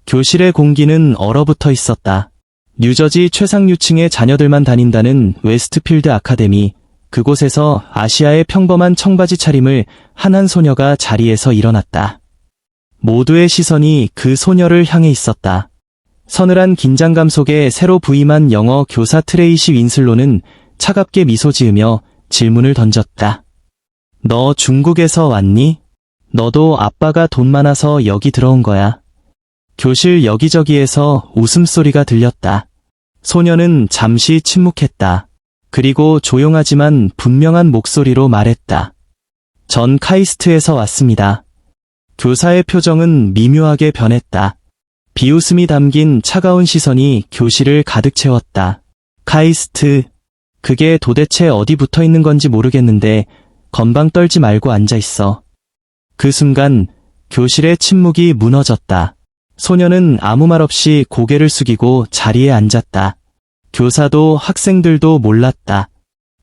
교실의 공기는 얼어붙어 있었다. 뉴저지 최상류층의 자녀들만 다닌다는 웨스트필드 아카데미, 그곳에서 아시아의 평범한 청바지 차림을 한 소녀가 자리에서 일어났다. 모두의 시선이 그 소녀를 향해 있었다. 서늘한 긴장감 속에 새로 부임한 영어 교사 트레이시 윈슬로는 차갑게 미소 지으며 질문을 던졌다. 너 중국에서 왔니? 너도 아빠가 돈 많아서 여기 들어온 거야. 교실 여기저기에서 웃음소리가 들렸다. 소녀는 잠시 침묵했다. 그리고 조용하지만 분명한 목소리로 말했다. 전 카이스트에서 왔습니다. 교사의 표정은 미묘하게 변했다. 비웃음이 담긴 차가운 시선이 교실을 가득 채웠다. 카이스트, 그게 도대체 어디 붙어 있는 건지 모르겠는데 건방 떨지 말고 앉아 있어. 그 순간 교실의 침묵이 무너졌다. 소녀는 아무 말 없이 고개를 숙이고 자리에 앉았다. 교사도 학생들도 몰랐다.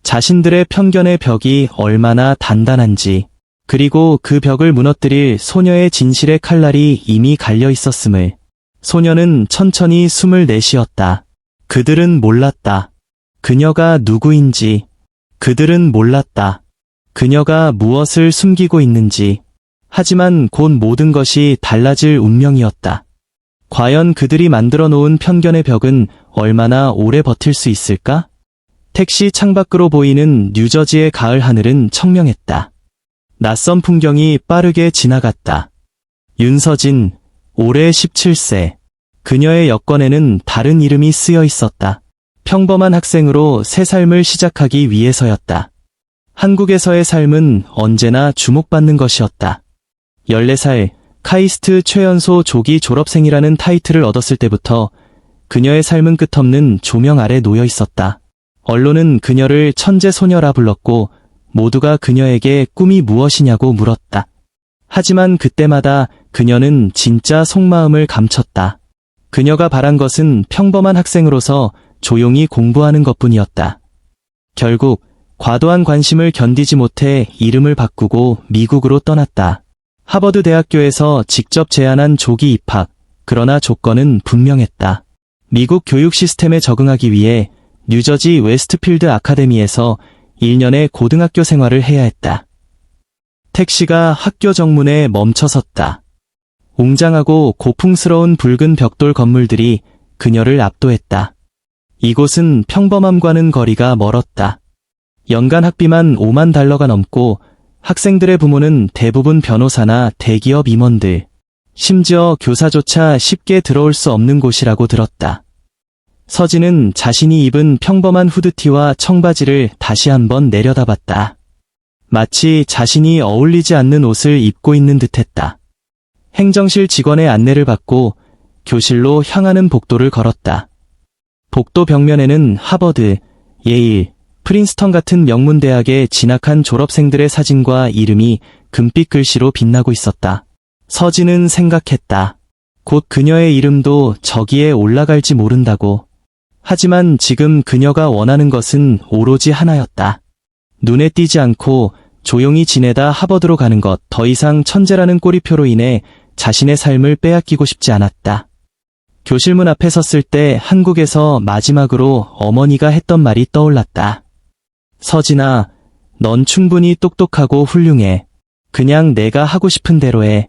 자신들의 편견의 벽이 얼마나 단단한지, 그리고 그 벽을 무너뜨릴 소녀의 진실의 칼날이 이미 갈려 있었음을. 소녀는 천천히 숨을 내쉬었다. 그들은 몰랐다. 그녀가 누구인지. 그들은 몰랐다. 그녀가 무엇을 숨기고 있는지. 하지만 곧 모든 것이 달라질 운명이었다. 과연 그들이 만들어 놓은 편견의 벽은 얼마나 오래 버틸 수 있을까? 택시 창밖으로 보이는 뉴저지의 가을 하늘은 청명했다. 낯선 풍경이 빠르게 지나갔다. 윤서진, 올해 17세. 그녀의 여권에는 다른 이름이 쓰여 있었다. 평범한 학생으로 새 삶을 시작하기 위해서였다. 한국에서의 삶은 언제나 주목받는 것이었다. 14살, 카이스트 최연소 조기 졸업생이라는 타이틀을 얻었을 때부터 그녀의 삶은 끝없는 조명 아래 놓여 있었다. 언론은 그녀를 천재 소녀라 불렀고 모두가 그녀에게 꿈이 무엇이냐고 물었다. 하지만 그때마다 그녀는 진짜 속마음을 감췄다. 그녀가 바란 것은 평범한 학생으로서 조용히 공부하는 것뿐이었다. 결국 과도한 관심을 견디지 못해 이름을 바꾸고 미국으로 떠났다. 하버드 대학교에서 직접 제안한 조기 입학, 그러나 조건은 분명했다. 미국 교육 시스템에 적응하기 위해 뉴저지 웨스트필드 아카데미에서 1년의 고등학교 생활을 해야 했다. 택시가 학교 정문에 멈춰섰다. 웅장하고 고풍스러운 붉은 벽돌 건물들이 그녀를 압도했다. 이곳은 평범함과는 거리가 멀었다. 연간 학비만 $50,000가 넘고 학생들의 부모는 대부분 변호사나 대기업 임원들, 심지어 교사조차 쉽게 들어올 수 없는 곳이라고 들었다. 서진은 자신이 입은 평범한 후드티와 청바지를 다시 한번 내려다봤다. 마치 자신이 어울리지 않는 옷을 입고 있는 듯했다. 행정실 직원의 안내를 받고 교실로 향하는 복도를 걸었다. 복도 벽면에는 하버드, 예일, 프린스턴 같은 명문 대학에 진학한 졸업생들의 사진과 이름이 금빛 글씨로 빛나고 있었다. 서진은 생각했다. 곧 그녀의 이름도 저기에 올라갈지 모른다고. 하지만 지금 그녀가 원하는 것은 오로지 하나였다. 눈에 띄지 않고 조용히 지내다 하버드로 가는 것, 더 이상 천재라는 꼬리표로 인해 자신의 삶을 빼앗기고 싶지 않았다. 교실문 앞에 섰을 때 한국에서 마지막으로 어머니가 했던 말이 떠올랐다. 서진아, 넌 충분히 똑똑하고 훌륭해. 그냥 내가 하고 싶은 대로 해.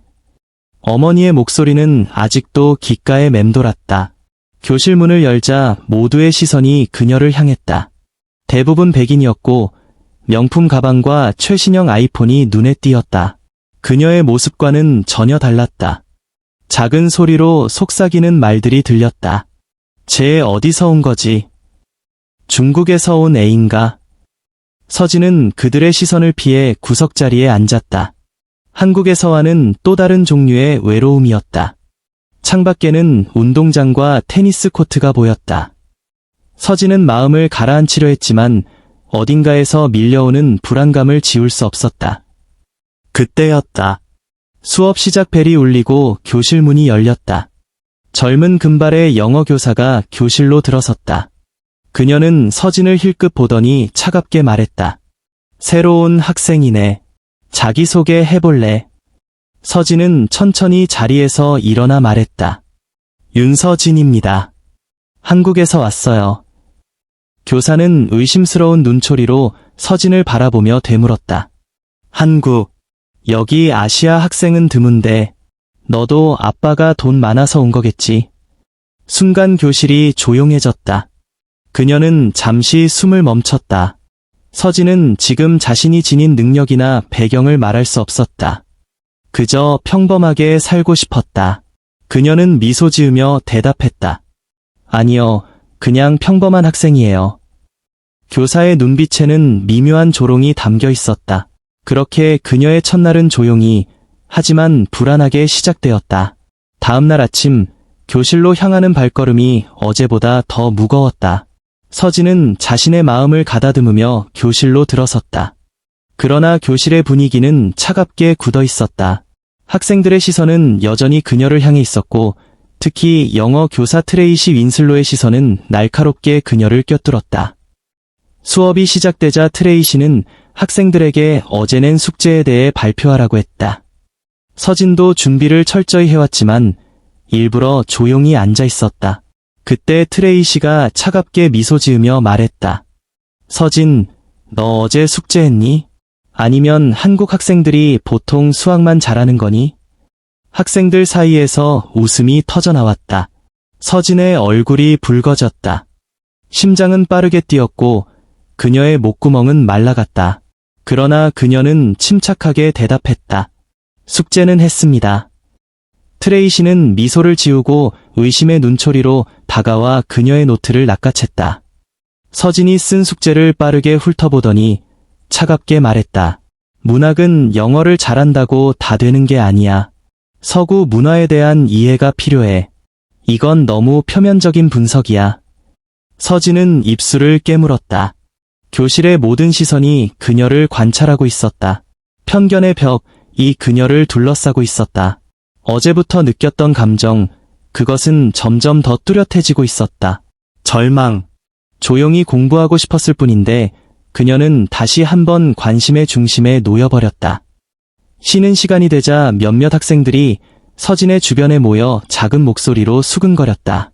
어머니의 목소리는 아직도 귓가에 맴돌았다. 교실 문을 열자 모두의 시선이 그녀를 향했다. 대부분 백인이었고 명품 가방과 최신형 아이폰이 눈에 띄었다. 그녀의 모습과는 전혀 달랐다. 작은 소리로 속삭이는 말들이 들렸다. 쟤 어디서 온 거지? 중국에서 온 애인가? 서진은 그들의 시선을 피해 구석자리에 앉았다. 한국에서와는 또 다른 종류의 외로움이었다. 창밖에는 운동장과 테니스 코트가 보였다. 서진은 마음을 가라앉히려 했지만 어딘가에서 밀려오는 불안감을 지울 수 없었다. 그때였다. 수업 시작 벨이 울리고 교실 문이 열렸다. 젊은 금발의 영어 교사가 교실로 들어섰다. 그녀는 서진을 힐끗 보더니 차갑게 말했다. 새로운 학생이네. 자기소개 해볼래? 서진은 천천히 자리에서 일어나 말했다. 윤서진입니다. 한국에서 왔어요. 교사는 의심스러운 눈초리로 서진을 바라보며 되물었다. 한국, 여기 아시아 학생은 드문데 너도 아빠가 돈 많아서 온 거겠지. 순간 교실이 조용해졌다. 그녀는 잠시 숨을 멈췄다. 서진은 지금 자신이 지닌 능력이나 배경을 말할 수 없었다. 그저 평범하게 살고 싶었다. 그녀는 미소 지으며 대답했다. 아니요, 그냥 평범한 학생이에요. 교사의 눈빛에는 미묘한 조롱이 담겨 있었다. 그렇게 그녀의 첫날은 조용히, 하지만 불안하게 시작되었다. 다음날 아침, 교실로 향하는 발걸음이 어제보다 더 무거웠다. 서진은 자신의 마음을 가다듬으며 교실로 들어섰다. 그러나 교실의 분위기는 차갑게 굳어 있었다. 학생들의 시선은 여전히 그녀를 향해 있었고, 특히 영어 교사 트레이시 윈슬로의 시선은 날카롭게 그녀를 꿰뚫었다. 수업이 시작되자 트레이시는 학생들에게 어제 낸 숙제에 대해 발표하라고 했다. 서진도 준비를 철저히 해왔지만 일부러 조용히 앉아 있었다. 그때 트레이시가 차갑게 미소 지으며 말했다. 서진, 너 어제 숙제했니? 아니면 한국 학생들이 보통 수학만 잘하는 거니? 학생들 사이에서 웃음이 터져나왔다. 서진의 얼굴이 붉어졌다. 심장은 빠르게 뛰었고 그녀의 목구멍은 말라갔다. 그러나 그녀는 침착하게 대답했다. 숙제는 했습니다. 트레이시는 미소를 지우고 의심의 눈초리로 다가와 그녀의 노트를 낚아챘다. 서진이 쓴 숙제를 빠르게 훑어보더니 차갑게 말했다. 문학은 영어를 잘한다고 다 되는 게 아니야. 서구 문화에 대한 이해가 필요해. 이건 너무 표면적인 분석이야. 서진은 입술을 깨물었다. 교실의 모든 시선이 그녀를 관찰하고 있었다. 편견의 벽이 그녀를 둘러싸고 있었다. 어제부터 느꼈던 감정, 그것은 점점 더 뚜렷해지고 있었다. 절망. 조용히 공부하고 싶었을 뿐인데 그녀는 다시 한번 관심의 중심에 놓여버렸다. 쉬는 시간이 되자 몇몇 학생들이 서진의 주변에 모여 작은 목소리로 수근거렸다.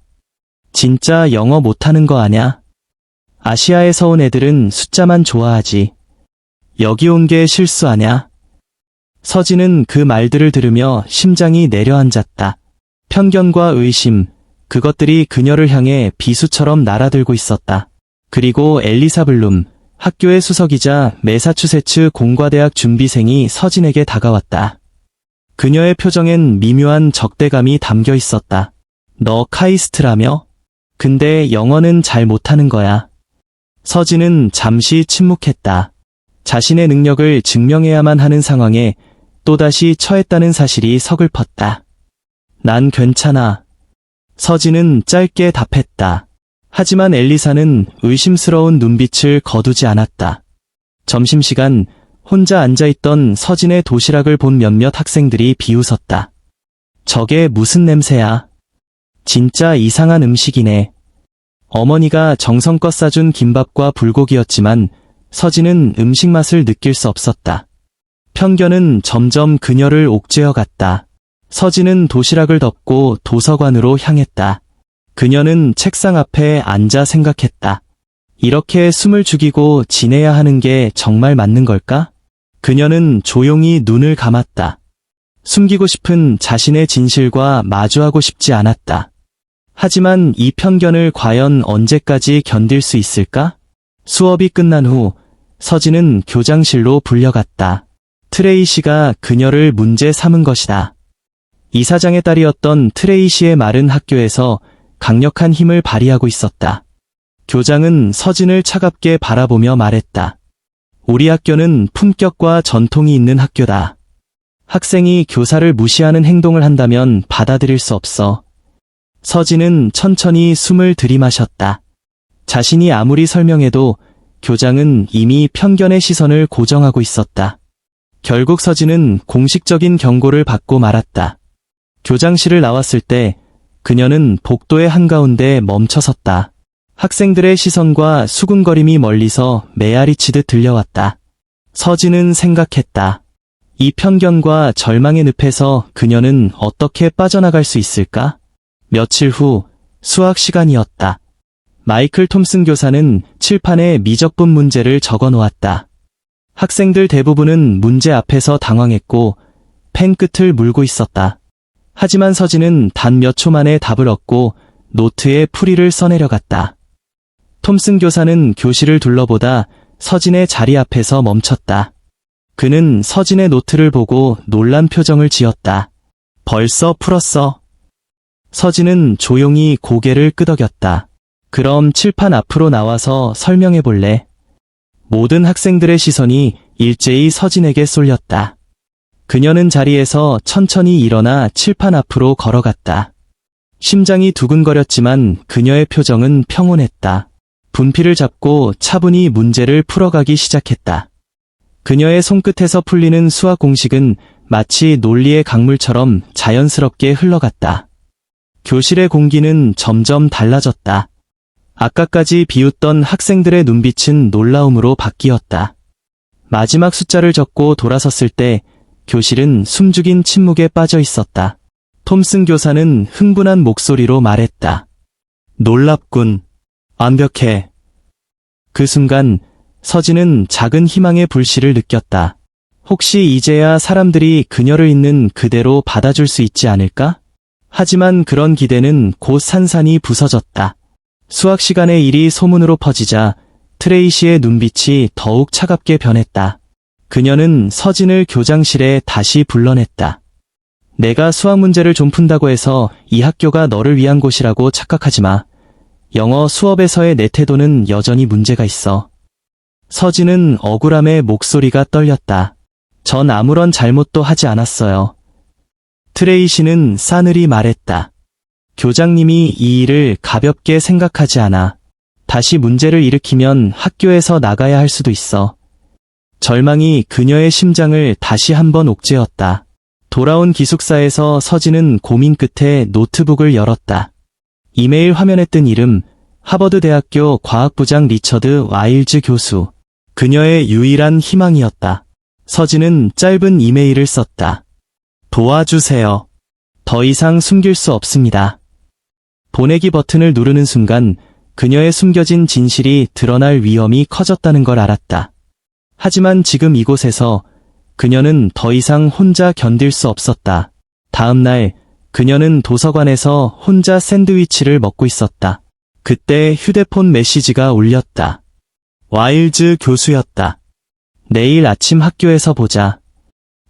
진짜 영어 못하는 거 아냐? 아시아에서 온 애들은 숫자만 좋아하지. 여기 온 게 실수 아냐? 서진은 그 말들을 들으며 심장이 내려앉았다. 편견과 의심, 그것들이 그녀를 향해 비수처럼 날아들고 있었다. 그리고 엘리사 블룸, 학교의 수석이자 매사추세츠 공과대학 준비생이 서진에게 다가왔다. 그녀의 표정엔 미묘한 적대감이 담겨 있었다. 너 카이스트라며? 근데 영어는 잘 못하는 거야. 서진은 잠시 침묵했다. 자신의 능력을 증명해야만 하는 상황에 또다시 처했다는 사실이 서글펐다. 난 괜찮아. 서진은 짧게 답했다. 하지만 엘리사는 의심스러운 눈빛을 거두지 않았다. 점심시간 혼자 앉아있던 서진의 도시락을 본 몇몇 학생들이 비웃었다. 저게 무슨 냄새야? 진짜 이상한 음식이네. 어머니가 정성껏 싸준 김밥과 불고기였지만 서진은 음식 맛을 느낄 수 없었다. 편견은 점점 그녀를 옥죄어 갔다. 서진은 도시락을 덮고 도서관으로 향했다. 그녀는 책상 앞에 앉아 생각했다. 이렇게 숨을 죽이고 지내야 하는 게 정말 맞는 걸까? 그녀는 조용히 눈을 감았다. 숨기고 싶은 자신의 진실과 마주하고 싶지 않았다. 하지만 이 편견을 과연 언제까지 견딜 수 있을까? 수업이 끝난 후 서진은 교장실로 불려갔다. 트레이시가 그녀를 문제 삼은 것이다. 이사장의 딸이었던 트레이시의 말은 학교에서 강력한 힘을 발휘하고 있었다. 교장은 서진을 차갑게 바라보며 말했다. 우리 학교는 품격과 전통이 있는 학교다. 학생이 교사를 무시하는 행동을 한다면 받아들일 수 없어. 서진은 천천히 숨을 들이마셨다. 자신이 아무리 설명해도 교장은 이미 편견의 시선을 고정하고 있었다. 결국 서진은 공식적인 경고를 받고 말았다. 교장실을 나왔을 때 그녀는 복도의 한가운데 멈춰섰다. 학생들의 시선과 수군거림이 멀리서 메아리치듯 들려왔다. 서진은 생각했다. 이 편견과 절망의 늪에서 그녀는 어떻게 빠져나갈 수 있을까? 며칠 후 수학 시간이었다. 마이클 톰슨 교사는 칠판에 미적분 문제를 적어 놓았다. 학생들 대부분은 문제 앞에서 당황했고 펜 끝을 물고 있었다. 하지만 서진은 단 몇 초 만에 답을 얻고 노트에 풀이를 써내려갔다. 톰슨 교사는 교실을 둘러보다 서진의 자리 앞에서 멈췄다. 그는 서진의 노트를 보고 놀란 표정을 지었다. 벌써 풀었어. 서진은 조용히 고개를 끄덕였다. 그럼 칠판 앞으로 나와서 설명해 볼래? 모든 학생들의 시선이 일제히 서진에게 쏠렸다. 그녀는 자리에서 천천히 일어나 칠판 앞으로 걸어갔다. 심장이 두근거렸지만 그녀의 표정은 평온했다. 분필을 잡고 차분히 문제를 풀어가기 시작했다. 그녀의 손끝에서 풀리는 수학 공식은 마치 논리의 강물처럼 자연스럽게 흘러갔다. 교실의 공기는 점점 달라졌다. 아까까지 비웃던 학생들의 눈빛은 놀라움으로 바뀌었다. 마지막 숫자를 적고 돌아섰을 때 교실은 숨죽인 침묵에 빠져 있었다. 톰슨 교사는 흥분한 목소리로 말했다. 놀랍군. 완벽해. 그 순간 서진은 작은 희망의 불씨를 느꼈다. 혹시 이제야 사람들이 그녀를 있는 그대로 받아줄 수 있지 않을까? 하지만 그런 기대는 곧 산산이 부서졌다. 수학 시간의 일이 소문으로 퍼지자 트레이시의 눈빛이 더욱 차갑게 변했다. 그녀는 서진을 교장실에 다시 불러냈다. 내가 수학 문제를 좀 푼다고 해서 이 학교가 너를 위한 곳이라고 착각하지 마. 영어 수업에서의 내 태도는 여전히 문제가 있어. 서진은 억울함에 목소리가 떨렸다. 전 아무런 잘못도 하지 않았어요. 트레이시는 싸늘히 말했다. 교장님이 이 일을 가볍게 생각하지 않아. 다시 문제를 일으키면 학교에서 나가야 할 수도 있어. 절망이 그녀의 심장을 다시 한번 옥죄었다. 돌아온 기숙사에서 서진은 고민 끝에 노트북을 열었다. 이메일 화면에 뜬 이름, 하버드 대학교 과학부장 리처드 와일즈 교수. 그녀의 유일한 희망이었다. 서진은 짧은 이메일을 썼다. 도와주세요. 더 이상 숨길 수 없습니다. 보내기 버튼을 누르는 순간 그녀의 숨겨진 진실이 드러날 위험이 커졌다는 걸 알았다. 하지만 지금 이곳에서 그녀는 더 이상 혼자 견딜 수 없었다. 다음 날 그녀는 도서관에서 혼자 샌드위치를 먹고 있었다. 그때 휴대폰 메시지가 울렸다. 와일즈 교수였다. 내일 아침 학교에서 보자.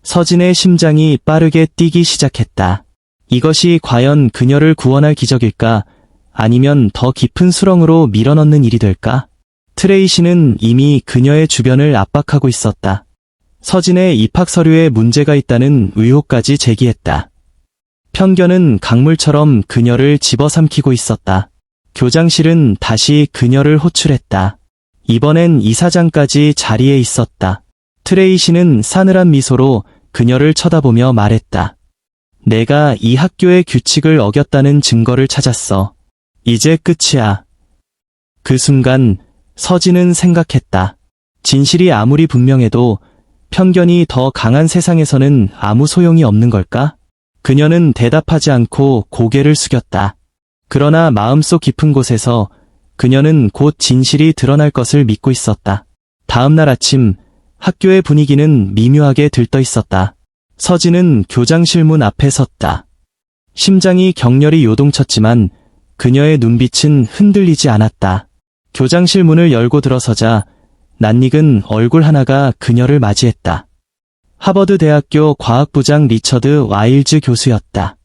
서진의 심장이 빠르게 뛰기 시작했다. 이것이 과연 그녀를 구원할 기적일까? 아니면 더 깊은 수렁으로 밀어넣는 일이 될까? 트레이시는 이미 그녀의 주변을 압박하고 있었다. 서진의 입학 서류에 문제가 있다는 의혹까지 제기했다. 편견은 강물처럼 그녀를 집어삼키고 있었다. 교장실은 다시 그녀를 호출했다. 이번엔 이사장까지 자리에 있었다. 트레이시는 싸늘한 미소로 그녀를 쳐다보며 말했다. 내가 이 학교의 규칙을 어겼다는 증거를 찾았어. 이제 끝이야. 그 순간 서진은 생각했다. 진실이 아무리 분명해도 편견이 더 강한 세상에서는 아무 소용이 없는 걸까? 그녀는 대답하지 않고 고개를 숙였다. 그러나 마음속 깊은 곳에서 그녀는 곧 진실이 드러날 것을 믿고 있었다. 다음 날 아침 학교의 분위기는 미묘하게 들떠 있었다. 서진은 교장실 문 앞에 섰다. 심장이 격렬히 요동쳤지만 그녀의 눈빛은 흔들리지 않았다. 교장실 문을 열고 들어서자 낯익은 얼굴 하나가 그녀를 맞이했다. 하버드 대학교 과학부장 리처드 와일즈 교수였다.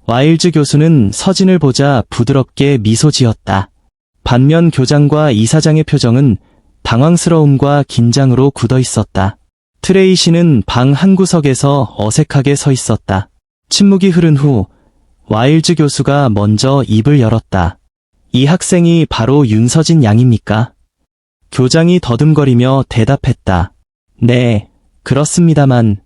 와일즈 교수는 서진을 보자 부드럽게 미소 지었다. 반면 교장과 이사장의 표정은 당황스러움과 긴장으로 굳어 있었다. 트레이시는 방 한구석에서 어색하게 서 있었다. 침묵이 흐른 후 와일즈 교수가 먼저 입을 열었다. 이 학생이 바로 윤서진 양입니까? 교장이 더듬거리며 대답했다. 네, 그렇습니다만.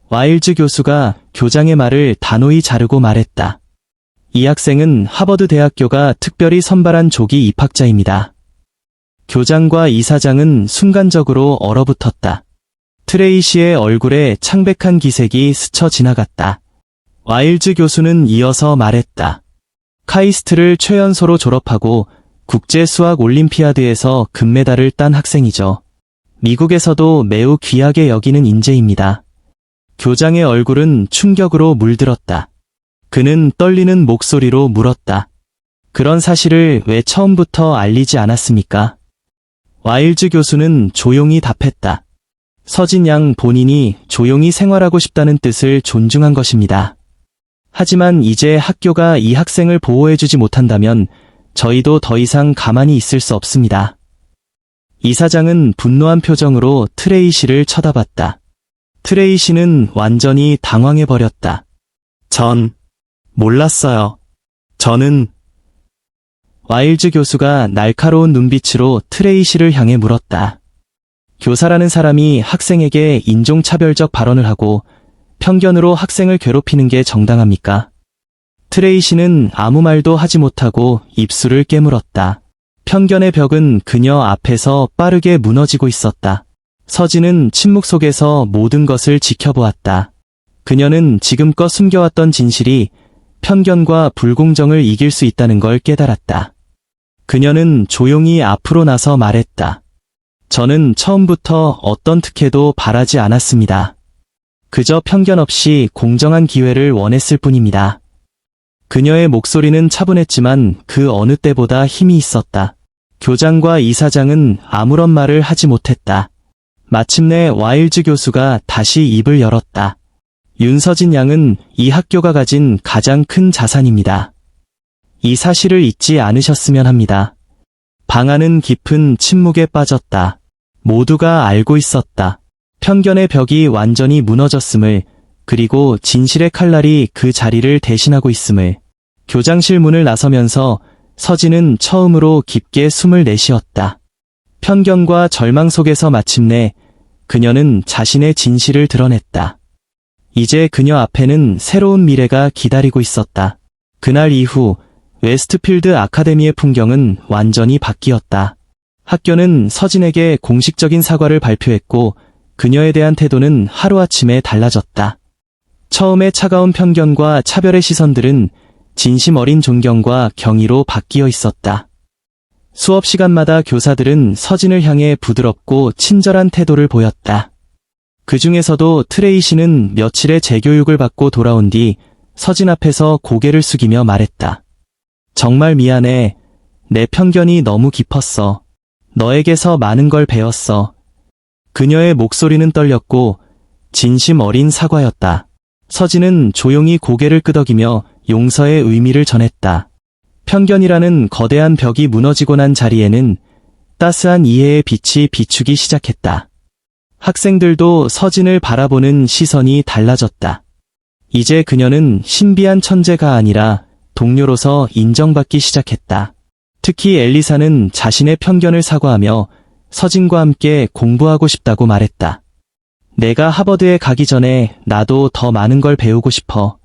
와일즈 교수가 교장의 말을 단호히 자르고 말했다. 이 학생은 하버드 대학교가 특별히 선발한 조기 입학자입니다. 교장과 이사장은 순간적으로 얼어붙었다. 트레이시의 얼굴에 창백한 기색이 스쳐 지나갔다. 와일즈 교수는 이어서 말했다. 카이스트를 최연소로 졸업하고 국제수학 올림피아드에서 금메달을 딴 학생이죠. 미국에서도 매우 귀하게 여기는 인재입니다. 교장의 얼굴은 충격으로 물들었다. 그는 떨리는 목소리로 물었다. 그런 사실을 왜 처음부터 알리지 않았습니까? 와일즈 교수는 조용히 답했다. 서진 양 본인이 조용히 생활하고 싶다는 뜻을 존중한 것입니다. 하지만 이제 학교가 이 학생을 보호해주지 못한다면 저희도 더 이상 가만히 있을 수 없습니다. 이사장은 분노한 표정으로 트레이시를 쳐다봤다. 트레이시는 완전히 당황해버렸다. 전 몰랐어요. 저는... 와일즈 교수가 날카로운 눈빛으로 트레이시를 향해 물었다. 교사라는 사람이 학생에게 인종차별적 발언을 하고 편견으로 학생을 괴롭히는 게 정당합니까? 트레이시는 아무 말도 하지 못하고 입술을 깨물었다. 편견의 벽은 그녀 앞에서 빠르게 무너지고 있었다. 서진은 침묵 속에서 모든 것을 지켜보았다. 그녀는 지금껏 숨겨왔던 진실이 편견과 불공정을 이길 수 있다는 걸 깨달았다. 그녀는 조용히 앞으로 나서 말했다. 저는 처음부터 어떤 특혜도 바라지 않았습니다. 그저 편견 없이 공정한 기회를 원했을 뿐입니다. 그녀의 목소리는 차분했지만 그 어느 때보다 힘이 있었다. 교장과 이사장은 아무런 말을 하지 못했다. 마침내 와일즈 교수가 다시 입을 열었다. 윤서진 양은 이 학교가 가진 가장 큰 자산입니다. 이 사실을 잊지 않으셨으면 합니다. 방 안은 깊은 침묵에 빠졌다. 모두가 알고 있었다. 편견의 벽이 완전히 무너졌음을, 그리고 진실의 칼날이 그 자리를 대신하고 있음을. 교장실 문을 나서면서 서진은 처음으로 깊게 숨을 내쉬었다. 편견과 절망 속에서 마침내 그녀는 자신의 진실을 드러냈다. 이제 그녀 앞에는 새로운 미래가 기다리고 있었다. 그날 이후 웨스트필드 아카데미의 풍경은 완전히 바뀌었다. 학교는 서진에게 공식적인 사과를 발표했고 그녀에 대한 태도는 하루아침에 달라졌다. 처음에 차가운 편견과 차별의 시선들은 진심 어린 존경과 경의로 바뀌어 있었다. 수업 시간마다 교사들은 서진을 향해 부드럽고 친절한 태도를 보였다. 그 중에서도 트레이시는 며칠의 재교육을 받고 돌아온 뒤 서진 앞에서 고개를 숙이며 말했다. 정말 미안해. 내 편견이 너무 깊었어. 너에게서 많은 걸 배웠어. 그녀의 목소리는 떨렸고 진심 어린 사과였다. 서진은 조용히 고개를 끄덕이며 용서의 의미를 전했다. 편견이라는 거대한 벽이 무너지고 난 자리에는 따스한 이해의 빛이 비추기 시작했다. 학생들도 서진을 바라보는 시선이 달라졌다. 이제 그녀는 신비한 천재가 아니라 동료로서 인정받기 시작했다. 특히 엘리사는 자신의 편견을 사과하며 서진과 함께 공부하고 싶다고 말했다. 내가 하버드에 가기 전에 나도 더 많은 걸 배우고 싶어.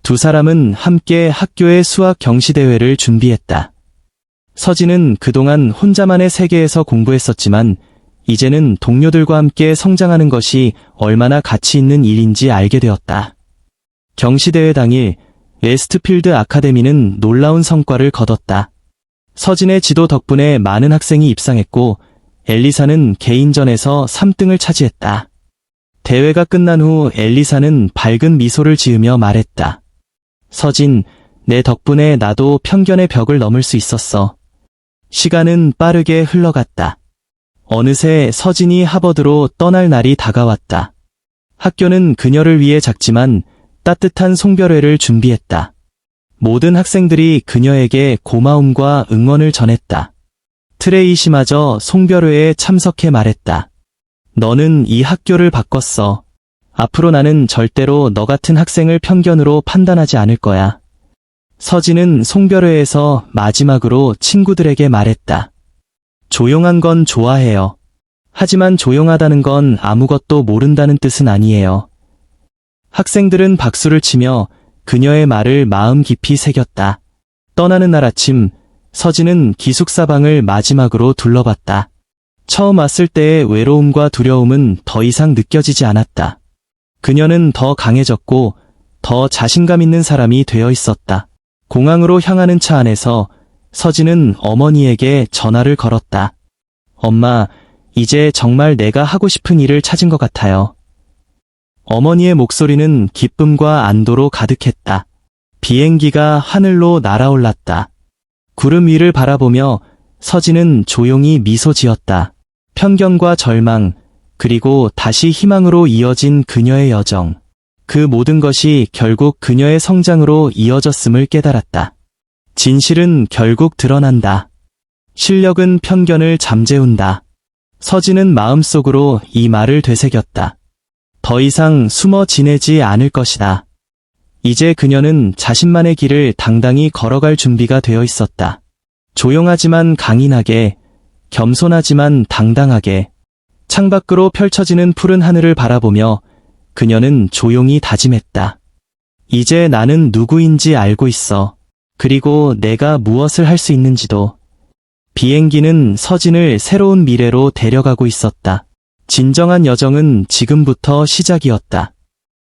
두 사람은 함께 학교의 수학 경시대회를 준비했다. 서진은 그동안 혼자만의 세계에서 공부했었지만 이제는 동료들과 함께 성장하는 것이 얼마나 가치 있는 일인지 알게 되었다. 경시대회 당일 웨스트필드 아카데미는 놀라운 성과를 거뒀다. 서진의 지도 덕분에 많은 학생이 입상했고 엘리사는 개인전에서 3등을 차지했다. 대회가 끝난 후 엘리사는 밝은 미소를 지으며 말했다. 서진, 내 덕분에 나도 편견의 벽을 넘을 수 있었어. 시간은 빠르게 흘러갔다. 어느새 서진이 하버드로 떠날 날이 다가왔다. 학교는 그녀를 위해 작지만 따뜻한 송별회를 준비했다. 모든 학생들이 그녀에게 고마움과 응원을 전했다. 트레이시마저 송별회에 참석해 말했다. 너는 이 학교를 바꿨어. 앞으로 나는 절대로 너 같은 학생을 편견으로 판단하지 않을 거야. 서진은 송별회에서 마지막으로 친구들에게 말했다. 조용한 건 좋아해요. 하지만 조용하다는 건 아무것도 모른다는 뜻은 아니에요. 학생들은 박수를 치며 그녀의 말을 마음 깊이 새겼다. 떠나는 날 아침, 서진은 기숙사방을 마지막으로 둘러봤다. 처음 왔을 때의 외로움과 두려움은 더 이상 느껴지지 않았다. 그녀는 더 강해졌고 더 자신감 있는 사람이 되어 있었다. 공항으로 향하는 차 안에서 서진은 어머니에게 전화를 걸었다. 엄마, 이제 정말 내가 하고 싶은 일을 찾은 것 같아요. 어머니의 목소리는 기쁨과 안도로 가득했다. 비행기가 하늘로 날아올랐다. 구름 위를 바라보며 서진은 조용히 미소 지었다. 편견과 절망, 그리고 다시 희망으로 이어진 그녀의 여정. 그 모든 것이 결국 그녀의 성장으로 이어졌음을 깨달았다. 진실은 결국 드러난다. 실력은 편견을 잠재운다. 서진은 마음속으로 이 말을 되새겼다. 더 이상 숨어 지내지 않을 것이다. 이제 그녀는 자신만의 길을 당당히 걸어갈 준비가 되어 있었다. 조용하지만 강인하게, 겸손하지만 당당하게, 창밖으로 펼쳐지는 푸른 하늘을 바라보며 그녀는 조용히 다짐했다. 이제 나는 누구인지 알고 있어. 그리고 내가 무엇을 할 수 있는지도. 비행기는 서진을 새로운 미래로 데려가고 있었다. 진정한 여정은 지금부터 시작이었다.